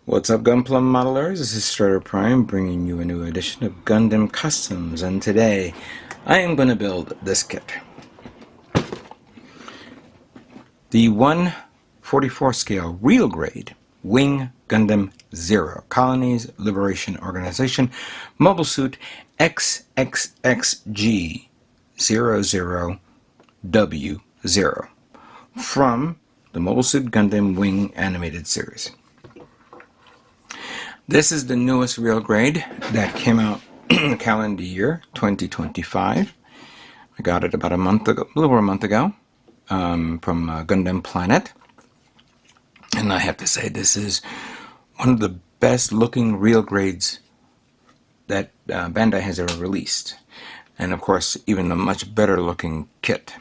What's up, Gunplum modelers? This is Strider Prime bringing you a new edition of Gundam Customs, and today I am going to build this kit. The 1/44 scale real grade Wing Gundam Zero Colonies Liberation Organization Mobile Suit XXXG00W0 from the Mobile Suit Gundam Wing Animated Series. This is the newest real grade that came out in the calendar year 2025. I got it about a little over a month ago from Gundam Planet. And I have to say, this is one of the best looking real grades that Bandai has ever released. And of course, even a much better looking kit.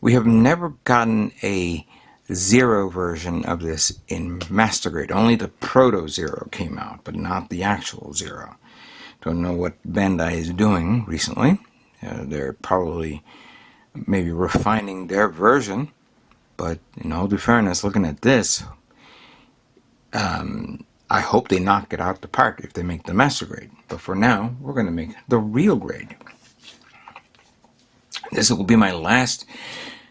We have never gotten a Zero version of this in Master Grade. Only the Proto Zero came out, but not the actual Zero. Don't know what Bandai is doing recently. They're probably maybe refining their version, but in all due fairness, looking at this, I hope they knock it out the park if they make the Master Grade. But for now, we're going to make the real grade. This will be my last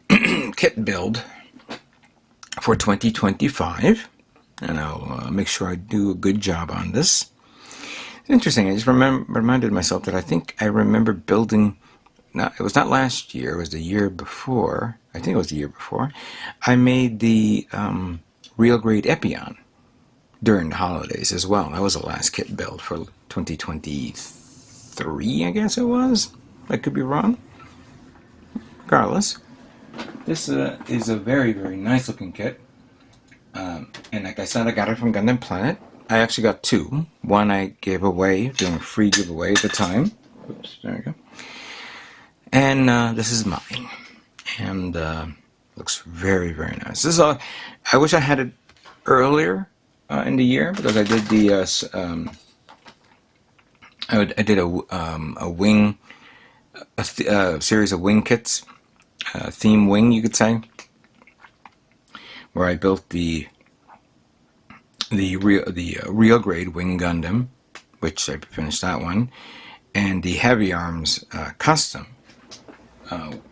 kit build for 2025, and I'll make sure I do a good job on this. It's interesting, I just reminded myself that I think I remember building, it was not last year, it was the year before, I think it was the year before, I made the real grade Epion during the holidays as well. That was the last kit build for 2023, I guess it was. I could be wrong. Regardless, this is a very, very nice looking kit. And like I said, I got it from Gundam Planet. I actually got two. One I gave away, doing a free giveaway at the time. Oops, there we go. And this is mine. And looks very, very nice. This is all, I wish I had it earlier in the year, because I did the I did a wing, a series of wing kits. Theme wing, you could say, where I built the real grade Wing Gundam, which I finished that one, and the Heavy Arms custom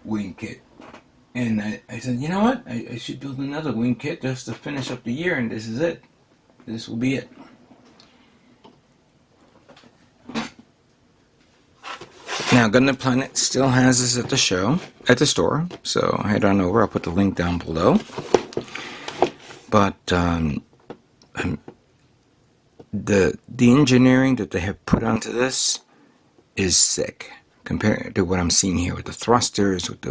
wing kit. And I said, you know what? I should build another wing kit just to finish up the year, and this is it. This will be it. Now, Gundam Planet still has this at the store, so head on over. I'll put the link down below. But the engineering that they have put onto this is sick compared to what I'm seeing here with the thrusters, with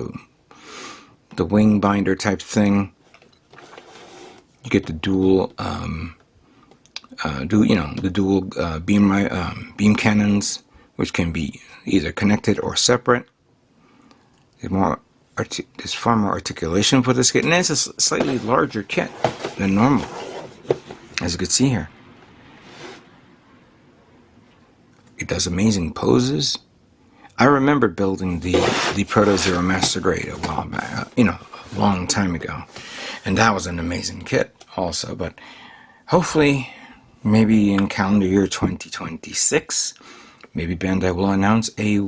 the wing binder type thing. You get the dual beam cannons, which can be either connected or separate. There's far more articulation for this kit, and it's a slightly larger kit than normal, as you can see here. It does amazing poses. I remember building the Proto Zero Master Grade a while back, a long time ago, and that was an amazing kit also. But hopefully, maybe in calendar year 2026. Maybe Bandai will announce a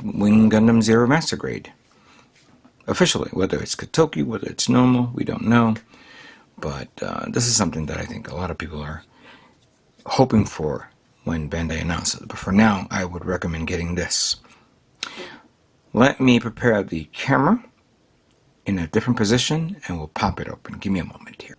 Wing Gundam Zero Master Grade. Officially, whether it's Kotoki, whether it's normal, we don't know. But this is something that I think a lot of people are hoping for when Bandai announces it. But for now, I would recommend getting this. Let me prepare the camera in a different position, and we'll pop it open. Give me a moment here.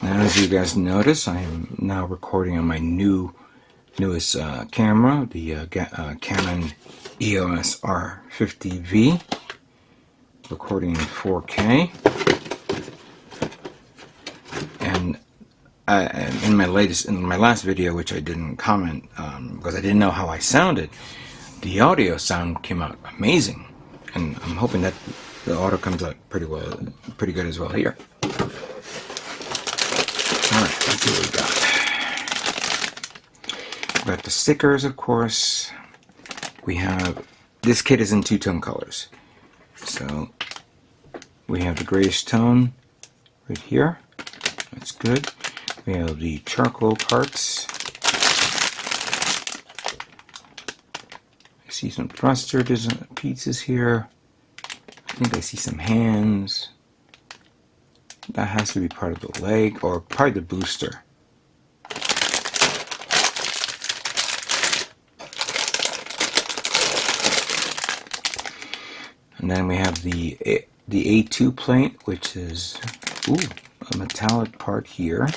As you guys notice, I am now recording on my newest camera, the Canon EOS R50V, recording in 4K. And in my last video, which I didn't comment because I didn't know how I sounded, the audio sound came out amazing, and I'm hoping that the audio comes out pretty good as well here. Alright, let's see what we got. We got the stickers, of course. We have, this kit is in two-tone colors. So we have the grayish tone right here. That's good. We have the charcoal parts. I see some thruster pieces here. I think I see some hands. That has to be part of the leg, or probably the booster. And then we have the A2 plate, which is a metallic part here,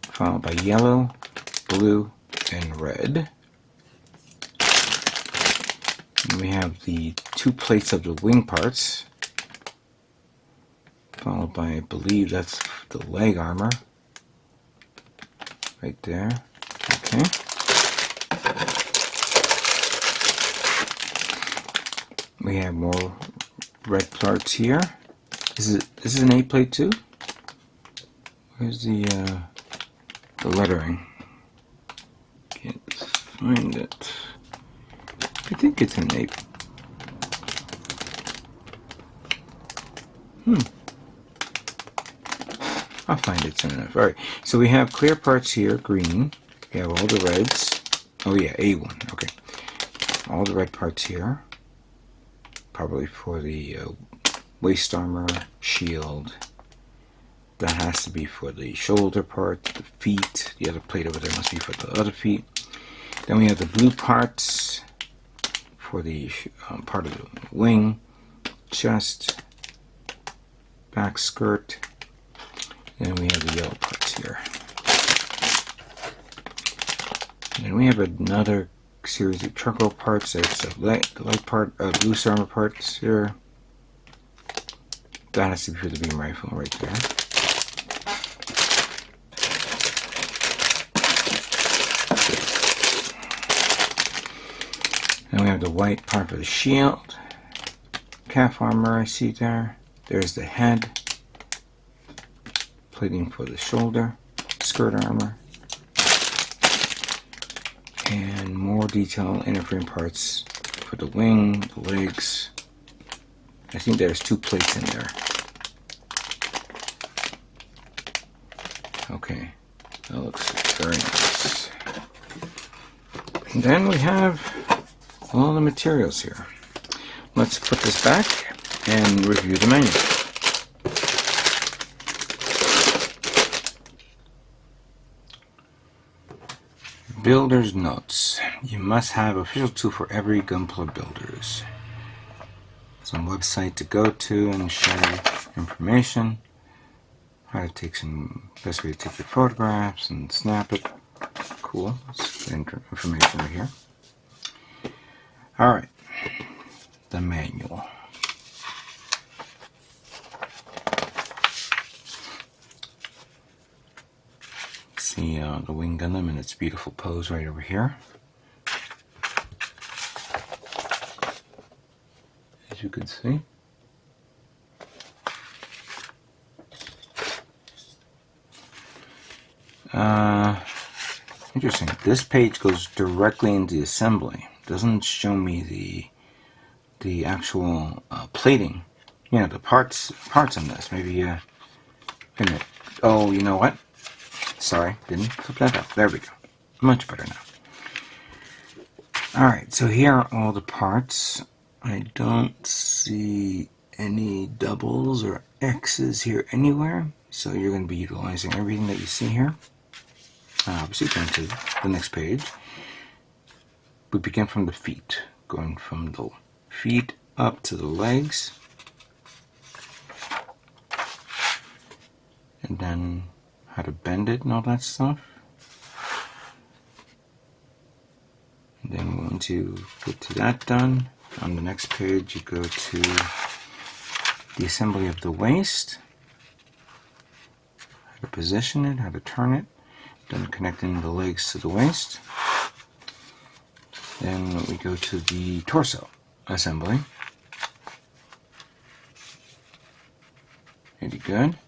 followed by yellow, blue, and red. And we have the 2 plates of the wing parts, followed by, I believe that's the leg armor, right there. Okay. We have more red parts here. This is an A plate too. Where's the lettering? Can't find it. I think it's an A. I'll find it soon enough. Alright, so we have clear parts here, green. We have all the reds. Oh yeah, A1, okay. All the red parts here. Probably for the waist armor, shield. That has to be for the shoulder part, the feet. The other plate over there must be for the other feet. Then we have the blue parts for the part of the wing, chest, back skirt. And we have the yellow parts here. And then we have another series of charcoal parts. There's the light part, blue armor parts here. That has to be for the beam rifle right there. Then we have the white part for the shield. Calf armor I see there. There's the head. Plating for the shoulder. Skirt armor. And more detailed inner frame parts for the wing, the legs. I think there's 2 plates in there. Okay, that looks very nice. And then we have all the materials here. Let's put this back and review the manual. Builder's notes. You must have official tool for every Gunpla builders. Some website to go to and share information. How to take some best way to take your photographs and snap it. Cool. That's information right here. Alright. The manual. See the Wing Gundam in its beautiful pose right over here. As you can see. Interesting. This page goes directly into assembly. Doesn't show me the actual plating. You know, the parts on this. Maybe wait a minute. Oh, you know what? Sorry, didn't flip that up. There we go. Much better now. Alright, so here are all the parts. I don't see any doubles or X's here anywhere. So you're going to be utilizing everything that you see here. Obviously, going to the next page. We begin from the feet. Going from the feet up to the legs. And then how to bend it and all that stuff. And then once you get to that done, on the next page you go to the assembly of the waist, how to position it, how to turn it, then connecting the legs to the waist. Then we go to the torso assembly. Pretty good.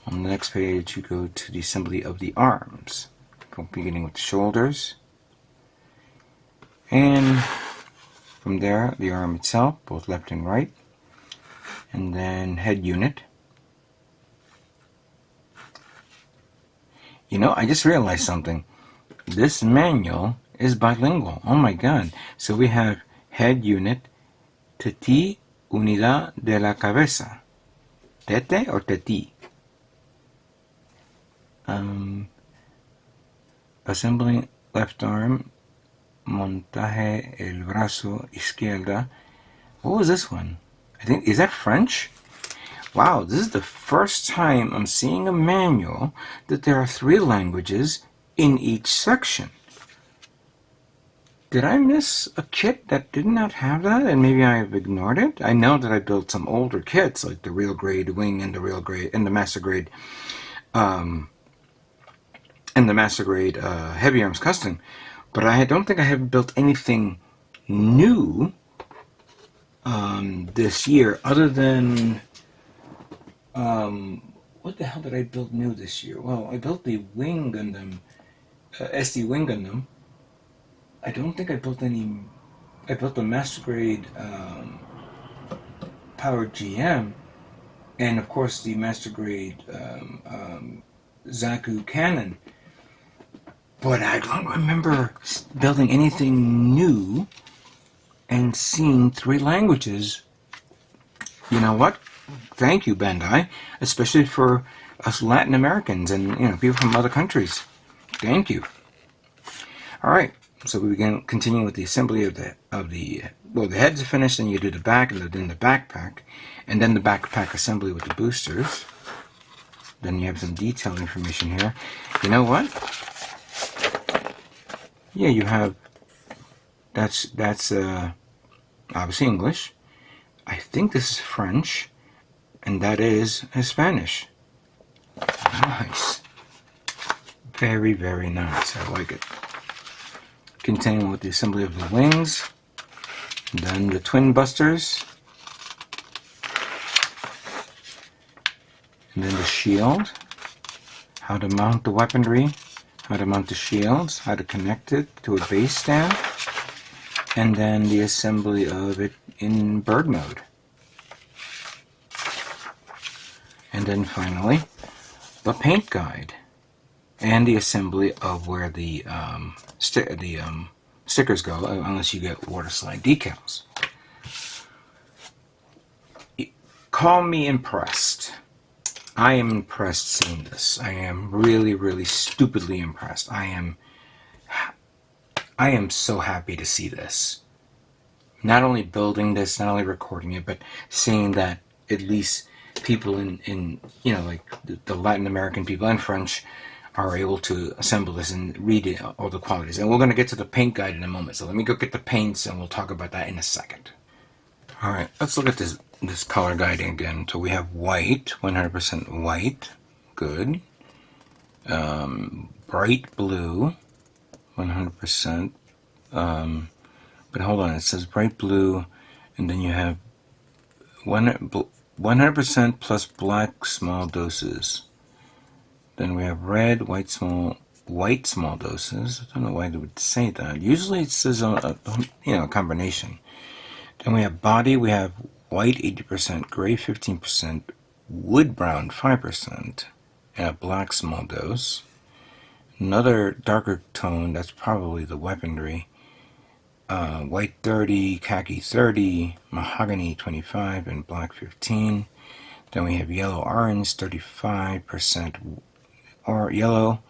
On the next page you go to the assembly of the arms, beginning with the shoulders, and from there the arm itself, both left and right, and then head unit. You know, I just realized something. This manual is bilingual. Oh my god. So we have head unit, teti, unidad de la cabeza. Tete or teti? Assembling left arm, montaje el brazo izquierda. What was this one? I think, is that French? Wow, this is the first time I'm seeing a manual that there are 3 languages in each section. Did I miss a kit that did not have that, and maybe I've ignored it? I know that I built some older kits, like the real grade wing and the real grade and the master grade, heavy arms custom, but I don't think I have built anything new this year, other than what the hell did I build new this year? Well, I built the Wing Gundam, SD Wing Gundam. I don't think I built any. I built the master grade powered GM, and of course the master grade Zaku cannon. But I don't remember building anything new and seeing 3 languages. You know what? Thank you, Bandai, especially for us Latin Americans and people from other countries. Thank you. All right, so we can continue with the assembly of the heads are finished, and you do the back, and then the backpack, and then the backpack assembly with the boosters. Then you have some detailed information here. You know what? Yeah, you have. That's obviously English. I think this is French, and that is Spanish. Nice. Very, very nice. I like it. Continuing with the assembly of the wings, and then the twin busters, and then the shield, how to mount the weaponry, how to mount the shields, how to connect it to a base stand, and then the assembly of it in bird mode. And then finally, the paint guide and the assembly of where the stickers go, unless you get water slide decals. Call me impressed. I am impressed seeing this. I am really, really stupidly impressed. I am so happy to see this. Not only building this, not only recording it, but seeing that at least people in like the Latin American people and French are able to assemble this and read it, all the qualities. And we're going to get to the paint guide in a moment. So let me go get the paints, and we'll talk about that in a second. All right, let's look at this color guiding again. So we have white, 100% white, good. Bright blue, 100%. But hold on, it says bright blue, and then you have 100% plus black small doses. Then we have red, white small doses. I don't know why they would say that. Usually it says a combination. Then we have body. We have white 80%, gray 15%, wood brown 5%, and a black small dose. Another darker tone, that's probably the weaponry. White 30, khaki 30, mahogany 25, and black 15. Then we have yellow orange 35%, or yellow,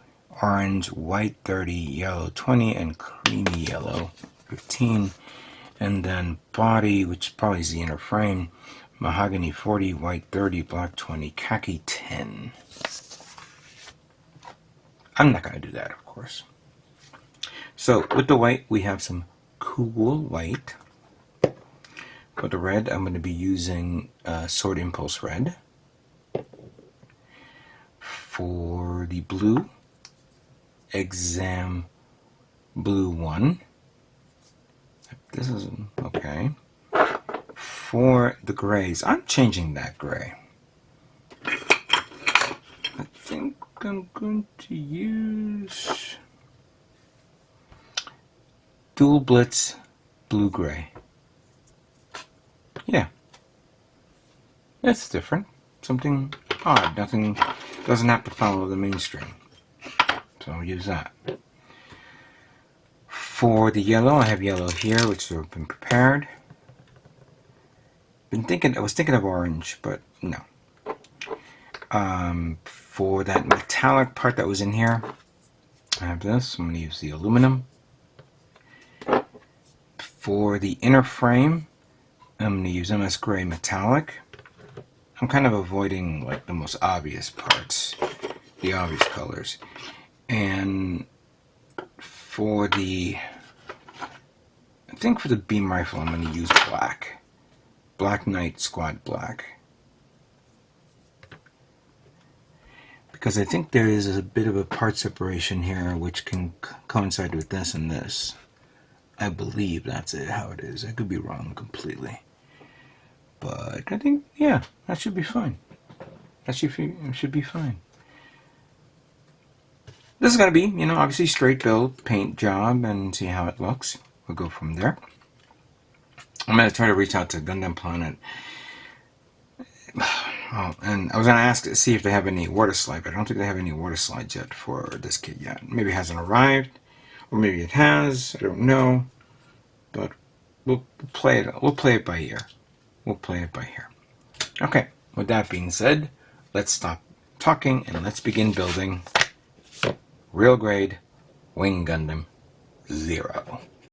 orange, white 30, yellow 20, and creamy yellow 15. And then body, which probably is the inner frame, mahogany 40, white 30, black 20, khaki 10. I'm not going to do that, of course. So with the white, we have some cool white. For the red, I'm going to be using Sword Impulse Red. For the blue, Exam Blue 1. This is okay. For the grays, I'm changing that gray. I think I'm going to use Dual Blitz Blue Gray. Yeah, It's different. Something odd. Nothing doesn't have to follow the mainstream. So I'll use that. For the yellow, I have yellow here, which has been prepared. I was thinking of orange, but no. For that metallic part that was in here, I have this. I'm going to use the aluminum. For the inner frame, I'm going to use MS Gray Metallic. I'm kind of avoiding like the most obvious parts, the obvious colors. And for the, I think for the beam rifle, I'm going to use black. Black Knight Squad Black. Because I think there is a bit of a part separation here which can coincide with this and this. I believe that's how it is. I could be wrong completely. But I think, yeah, that should be fine. That should be fine. This is going to be, obviously straight build, paint job, and see how it looks. We'll go from there. I'm going to try to reach out to Gundam Planet. Oh, and I was going to see if they have any water slide, but I don't think they have any water slides yet for this kit yet. Maybe it hasn't arrived, or maybe it has. I don't know. But we'll play it. We'll play it by ear. We'll play it by ear. Okay. With that being said, let's stop talking and let's begin building real grade Wing Gundam Zero.